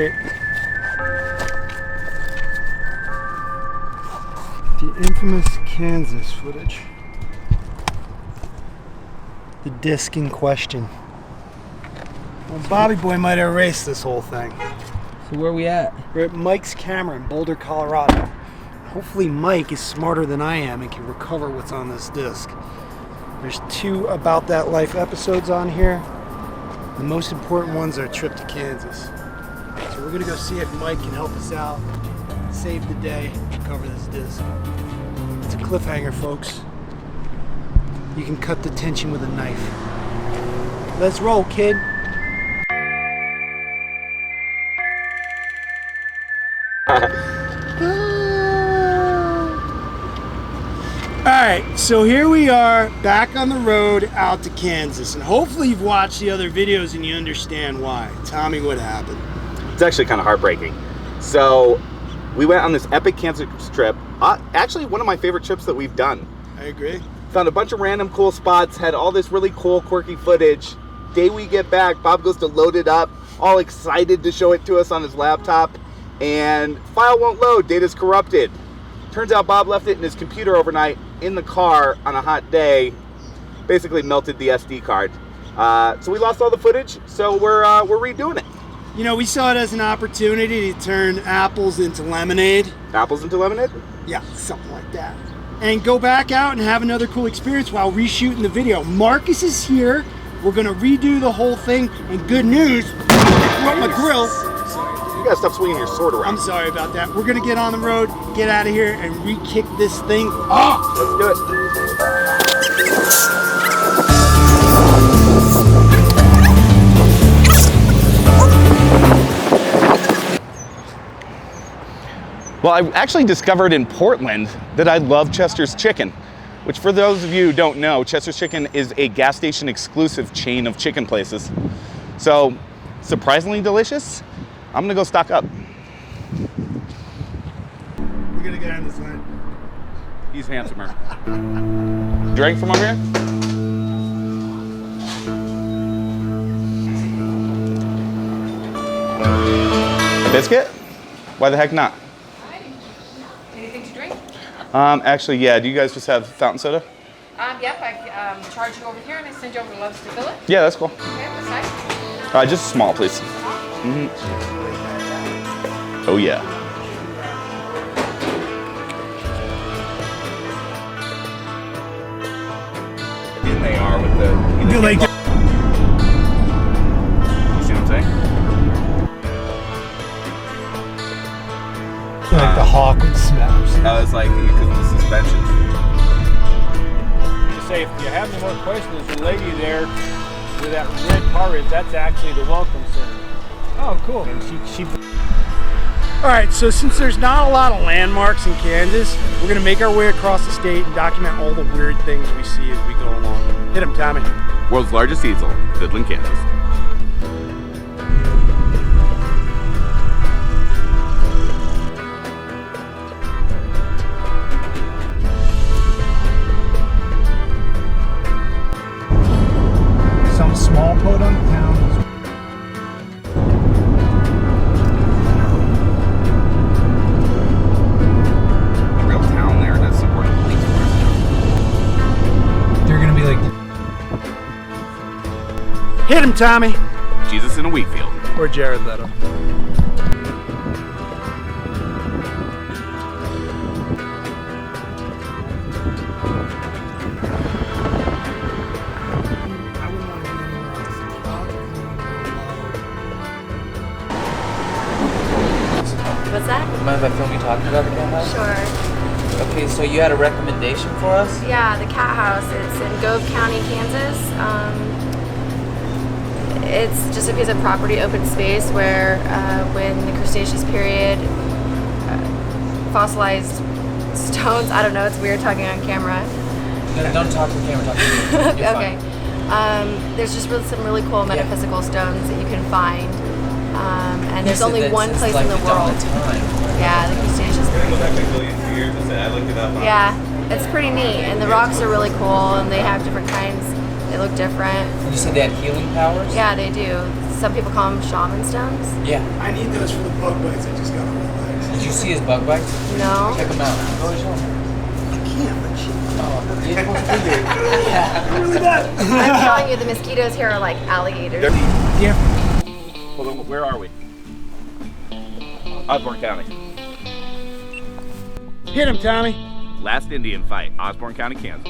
great. The infamous Kansas footage. The disc in question. Well, Bobby Boy might have erased this whole thing. So where are we at? We're at Mike's camera in Boulder, Colorado. Hopefully Mike is smarter than I am and can recover what's on this disc. There's 2 About That Life episodes on here. The most important ones are a trip to Kansas. So we're gonna go see if Mike can help us out, save the day, recover this disc. It's a cliffhanger, folks. You can cut the tension with a knife. Let's roll, kid. Alright, so here we are back on the road out to Kansas, and hopefully you've watched the other videos and you understand why. Tommy, what happened? It's actually kind of heartbreaking. So we went on this epic Kansas trip. Actually, one of my favorite trips that we've done. I agree. Found a bunch of random cool spots, had all this really cool, quirky footage. Day we get back, Bob goes to load it up, all excited to show it to us on his laptop, and file won't load, data's corrupted. Turns out Bob left it in his computer overnight in the car on a hot day, basically melted the SD card. So we lost all the footage, so we're redoing it. You know, we saw it as an opportunity to turn apples into lemonade. Apples into lemonade? Yeah, something like that. And go back out and have another cool experience while reshooting the video. Marcus is here. We're gonna redo the whole thing, and good news, broke my grill. You gotta stop swinging your sword around. I'm sorry about that. We're gonna get on the road, get out of here, and re-kick this thing off. Let's do it. Well, I actually discovered in Portland that I love Chester's Chicken, which for those of you who don't know, Chester's Chicken is a gas station exclusive chain of chicken places. So, surprisingly delicious. I'm gonna go stock up. We're gonna get on this line. He's handsomer. Drink from over here? A biscuit? Why the heck not? Anything to drink? Actually, yeah. Do you guys just have fountain soda? Yep, I charge you over here and I send you over gloves to fill it. Yeah, that's cool. Okay, what size? Just small, please. Mm-hmm. Oh yeah. In they are with the. You like You see what I'm saying? like the hawk with smash. I was like, because of the suspension. To say, if you have any more questions, the lady there with that red car is, that's actually the Welcome Center. Oh, cool. And she All right, so since there's not a lot of landmarks in Kansas, we're gonna make our way across the state and document all the weird things we see as we go along. Hit him, Tommy. World's largest easel, Midland, Kansas. Some small podunk town. A real town there to support the police force. They're gonna be like, hit him, Tommy. Jesus in a wheat field. Or Jared Leto. What's that? Mind if I film you talking about the cat house? Sure. Okay, so you had a recommendation for us? Yeah, the cat house. It's in Gove County, Kansas. It's just a piece of property, open space, where when the Cretaceous period, fossilized stones, I don't know, it's weird talking on camera. No, don't talk to the camera, talk to me. You're Okay. fine. There's just some really cool metaphysical stones that you can find. And there's You said only that one since, place like, in the the dawn world. of time. Yeah, the Cretaceous period. I looked it up. Yeah, it's pretty neat, and the rocks are really cool, and they have different kinds. They look different. You said they had healing powers? Yeah, they do. Some people call them shaman stones. Yeah. I need those for the bug bites I just got on my legs. Did you see his bug bites? No. Check them out. Go ahead, show them. I can't, but shit. Oh, you're supposed to be there. Yeah. Really bad. I'm telling you, the mosquitoes here are like alligators. Yeah. Hold on, where are we? Osborne County. Hit him, Tommy. Last Indian fight, Osborne County, Kansas.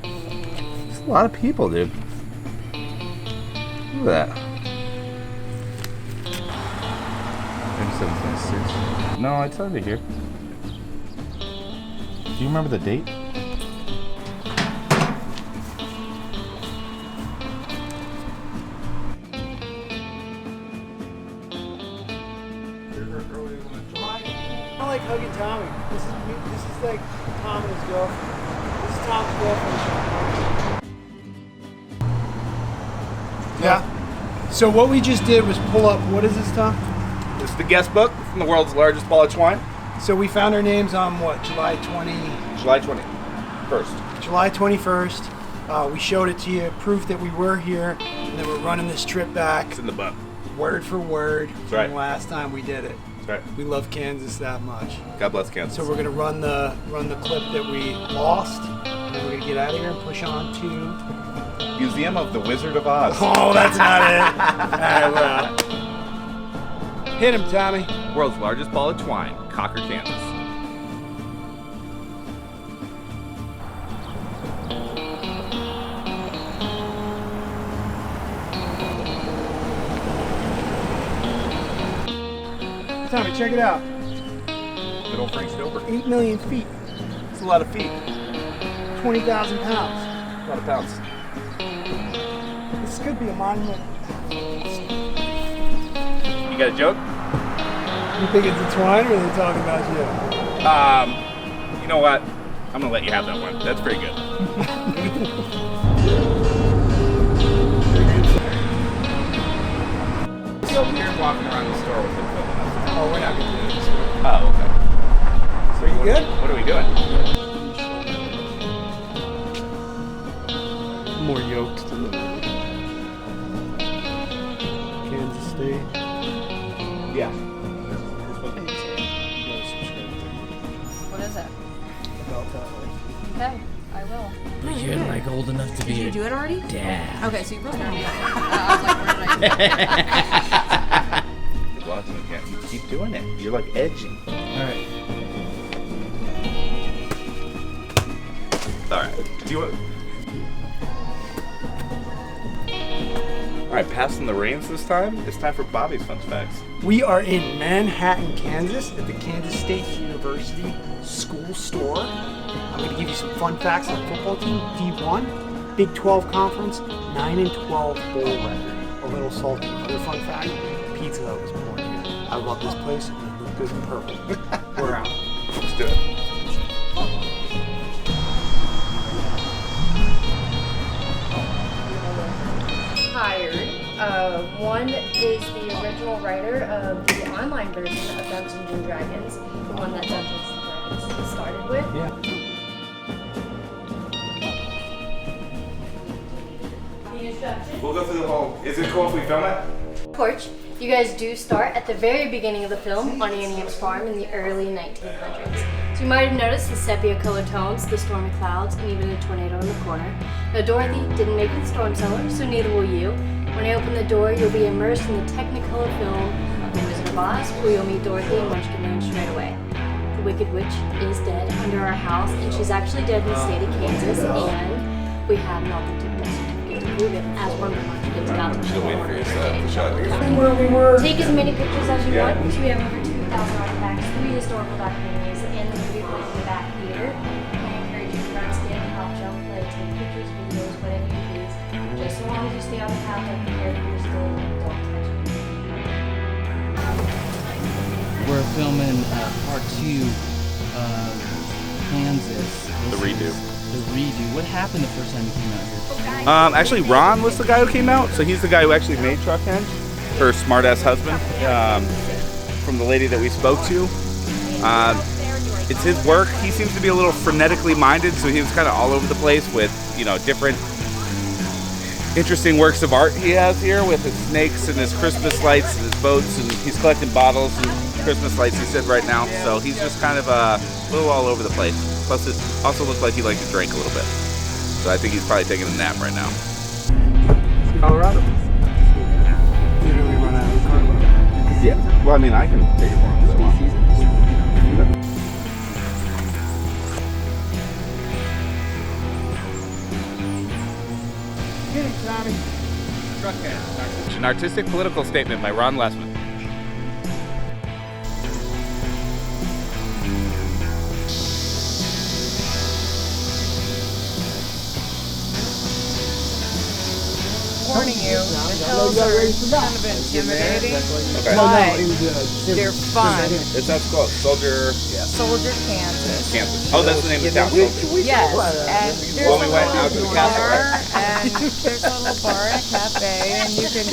There's a lot of people, dude. Look at that. 27, 26. No, it's under here. Do you remember the date? I like hugging Tommy. This is like Tom and his girlfriend. This is Tom's girlfriend. Yeah. So what we just did was pull up. What is this, Tom? This is the guest book from the world's largest ball of twine. So we found our names on what? July 21st. July 21st. We showed it to you, proof that we were here, and that we're running this trip back, It's in the book. word for word, right. from last time we did it. That's right. We love Kansas that much. God bless Kansas. So we're gonna run the clip that we lost, and then we're gonna get out of here and push on to. Museum of the Wizard of Oz. Oh, that's not it. All right, well. Hit him, Tommy. World's largest ball of twine, Cocker, Kansas. Tommy, check it out. Good old Frank Stover. 8 million feet, It's a lot of feet. 20,000 pounds. A lot of pounds. This could be a monument. You got a joke? You think it's a twine, or are they talking about you? You know what? I'm gonna let you have that one. That's pretty good. He's over here walking around the store with him filming us. Oh, we're not gonna do this. Oh, okay. Are you good? What are we doing? More yoked to the Kansas State. Yeah. What is it? About that way. Okay, I will. But you're like old enough to be. Did you do it already? Dad. Okay, so you probably already done it. I was like, where did I do it? You're blocking again. You keep doing it. You're like edging. Alright. Alright. Do you want... Alright, passing the reins this time. It's time for Bobby's fun facts. We are in Manhattan, Kansas at the Kansas State University School Store. I'm going to give you some fun facts on the football team. D1, Big 12 Conference, 9 and 12 bowl record. A little salty. Another fun fact, pizza that was born here. I love this place, and it looks good in purple. We're out. Let's do it. Hired. One is the original writer of the online version of Dungeons and Dragons, the one that Dungeons and Dragons started with. Yeah. The instructions. We'll go through the whole... Is it cool if we film it? Porch. You guys do start at the very beginning of the film on Annie's farm in the early 1900s. So you might have noticed the sepia-colored tones, the stormy clouds, and even a tornado in the corner. Now Dorothy didn't make it storm cellar, so neither will you. When I open the door, you'll be immersed in the Technicolor film of The Wizard of Oz, where you'll meet Dorothy and Munchkin Man straight away. The Wicked Witch is dead under our house, and she's actually dead in the state of Kansas, and we have an authentic death certificate to prove it, as one of the Munchkins got to the corner. Take as many pictures as you want, because we have over 2,000 artifacts, 3 historical documentaries, and the movie playing in the back theater. I encourage you to grab stand, hop, jump, play, take pictures, videos, whatever you please. Just so long as you stay on the path of the characters, don't touch it. We're filming part 2 of Kansas. The redo. The redo. What happened the first time you came out here? Actually, Ron was the guy who came out, so he's the guy who actually made Truckhenge, her smart-ass husband, from the lady that we spoke to. it's his work. He seems to be a little frenetically minded, so he was kind of all over the place with, you know, different interesting works of art he has here with his snakes and his Christmas lights and his boats, and he's collecting bottles and Christmas lights, he said right now. So he's just kind of a little all over the place. Plus it also looked like he liked to drink a little bit. So I think he's probably taking a nap right now. Colorado. You really run out of cargo. Yeah. Well, I mean, I can take it for him if I want. Get it, Tommy. An artistic political statement by Ron Lessman. Warning you, the hills are kind of intimidating, Okay. but they're fun. That's called Soldier Soldier, Kansas. Campus. Oh, that's the name of the town. Yes, and there's When we went out to the castle, bar, and there's a little bar and a cafe, and you can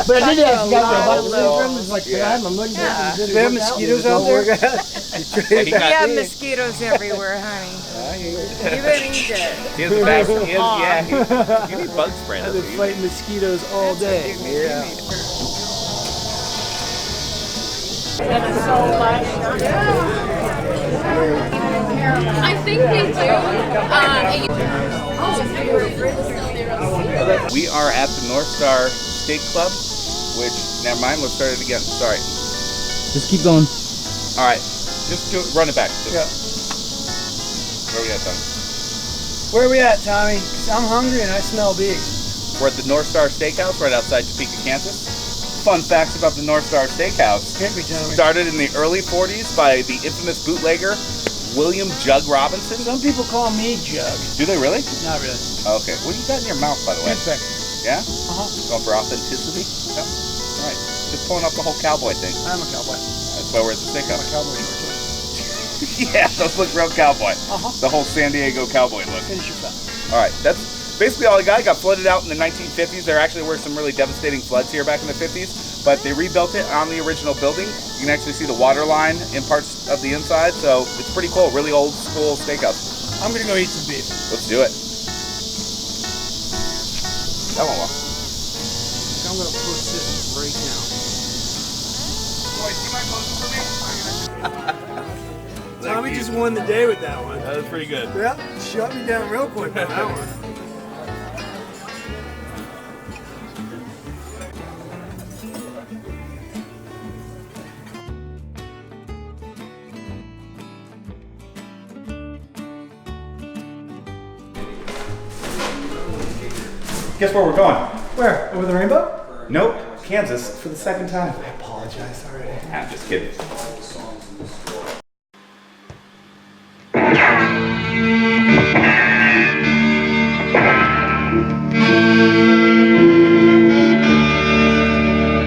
But I did ask a guys lot about of the little- rooms, like, I'm looking at Do they have mosquitoes out there? We have mosquitoes everywhere, honey. You better eat it. He has a bag. You need bug spray. I've been fighting mosquitoes all day. Yeah. I think they do. We are at the North Star Steak Club, which, never mind, let's start it again. Sorry. Just keep going. All right, just run it back. Yeah. Where are we at, Tom? Where are we at, Tommy? 'Cause I'm hungry and I smell beef. We're at the North Star Steakhouse right outside Topeka, Kansas. Fun facts about the North Star Steakhouse. Hit me, Tommy. Started in the early 40s by the infamous bootlegger William Jug Robinson. Some people call me Jug. Do they really? Not really. Okay. What do you got in your mouth, by the way? Good Yeah? Uh-huh. Going for authenticity? Yeah. All right. Just pulling off the whole cowboy thing. I'm a cowboy. That's why we're at the I'm a steakhouse. cowboy short. Yeah, those look real cowboy. Uh-huh. The whole San Diego cowboy look. Finish your thought. All right, that's basically all I got. It got flooded out in the 1950s. There actually were some really devastating floods here back in the 50s, but they rebuilt it on the original building. You can actually see the water line in parts of the inside, so it's pretty cool. Really old school steakhouse. I'm gonna go eat some beef. Let's do it. That went well. I'm gonna post this right now. Boy, see my post for me? Tommy just won the day with that one. That was pretty good. Yeah, shut me down real quick on that one. Guess where we're going? Where? Over the rainbow? Nope, Kansas for the second time. I apologize already. I'm just kidding.